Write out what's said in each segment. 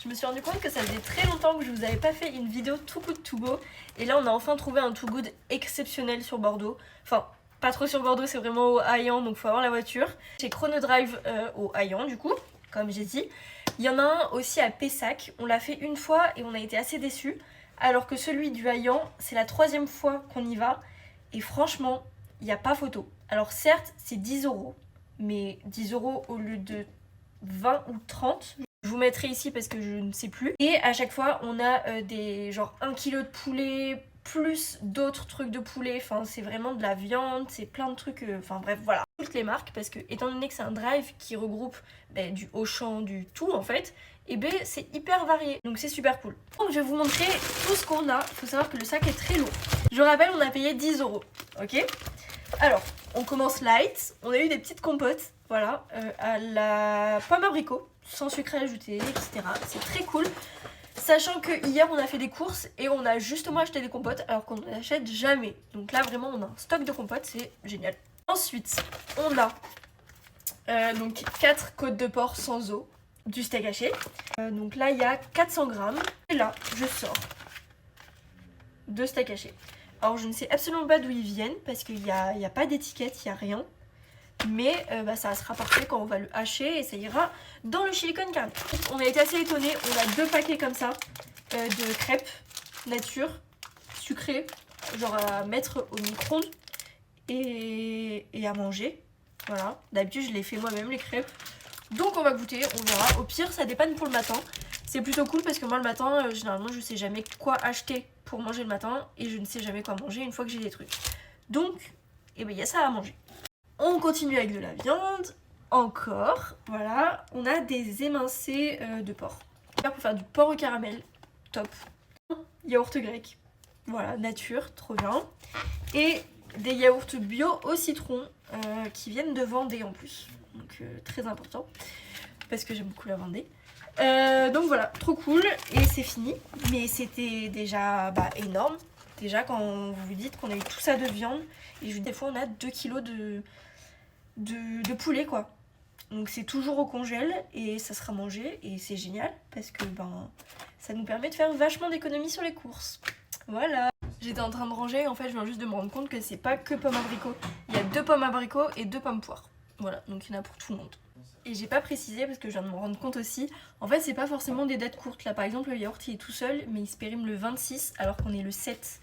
Je me suis rendu compte que ça faisait très longtemps que je vous avais pas fait une vidéo Too Good To Go. Et là, on a enfin trouvé un Too Good exceptionnel sur Bordeaux. Enfin, pas trop sur Bordeaux, c'est vraiment au Haillan, donc faut avoir la voiture. Chez Chronodrive au Haillan, du coup, comme j'ai dit. Il y en a un aussi à Pessac. On l'a fait une fois et on a été assez déçus. Alors que celui du Haillan, c'est la 3e fois qu'on y va. Et franchement, il n'y a pas photo. Alors certes, c'est 10 €. Mais 10 € au lieu de 20 ou 30. Je vous mettrai ici parce que je ne sais plus. Et à chaque fois, on a des genre 1 kg de poulet, plus d'autres trucs de poulet. Enfin, c'est vraiment de la viande, c'est plein de trucs. Enfin bref, voilà. Toutes les marques, parce que étant donné que c'est un drive qui regroupe du Auchan, du tout en fait, et c'est hyper varié. Donc c'est super cool. Donc je vais vous montrer tout ce qu'on a. Il faut savoir que le sac est très lourd. Je rappelle, on a payé 10 €. Ok ? Alors, on commence light. On a eu des petites compotes. Voilà, à la pomme abricot, sans sucre ajouté, etc. C'est très cool. Sachant que hier on a fait des courses et on a justement acheté des compotes alors qu'on n'achète jamais. Donc là vraiment on a un stock de compotes, c'est génial. Ensuite, on a donc 4 côtes de porc sans eau, du steak haché. Donc là il y a 400 grammes. Et là, je sors 2 steaks hachés. Alors je ne sais absolument pas d'où ils viennent parce qu'il n'y a pas d'étiquette, il n'y a rien. Mais ça sera parfait quand on va le hacher et ça ira dans le silicone carnet. On a été assez étonnés, on a 2 paquets comme ça de crêpes nature, sucrées, genre à mettre au micro-ondes et à manger. Voilà, d'habitude je les fais moi-même les crêpes. Donc on va goûter, on verra. Au pire ça dépanne pour le matin. C'est plutôt cool parce que moi le matin, généralement je sais jamais quoi acheter pour manger le matin et je ne sais jamais quoi manger une fois que j'ai des trucs. Donc, il y a ça à manger. On continue avec de la viande, encore, voilà, on a des émincés de porc. Pour faire du porc au caramel, top. Yaourt grec, voilà, nature, trop bien. Et des yaourts bio au citron qui viennent de Vendée en plus, donc très important, parce que j'aime beaucoup la Vendée. Donc voilà, trop cool, et c'est fini, mais c'était déjà énorme. Déjà quand vous vous dites qu'on a eu tout ça de viande, et je vous dis des fois on a 2 kilos de poulet quoi. Donc c'est toujours au congèle et ça sera mangé et c'est génial parce que ça nous permet de faire vachement d'économies sur les courses. Voilà. J'étais en train de ranger, en fait je viens juste de me rendre compte que c'est pas que pommes abricots. Il y a 2 pommes abricots et 2 pommes poires. Voilà, donc il y en a pour tout le monde. Et j'ai pas précisé parce que je viens de me rendre compte aussi, en fait c'est pas forcément des dates courtes. Là par exemple le yaourt il est tout seul mais il se périme le 26 alors qu'on est le 7.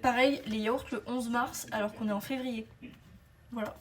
Pareil les yaourts le 11 mars alors qu'on est en février. Voilà.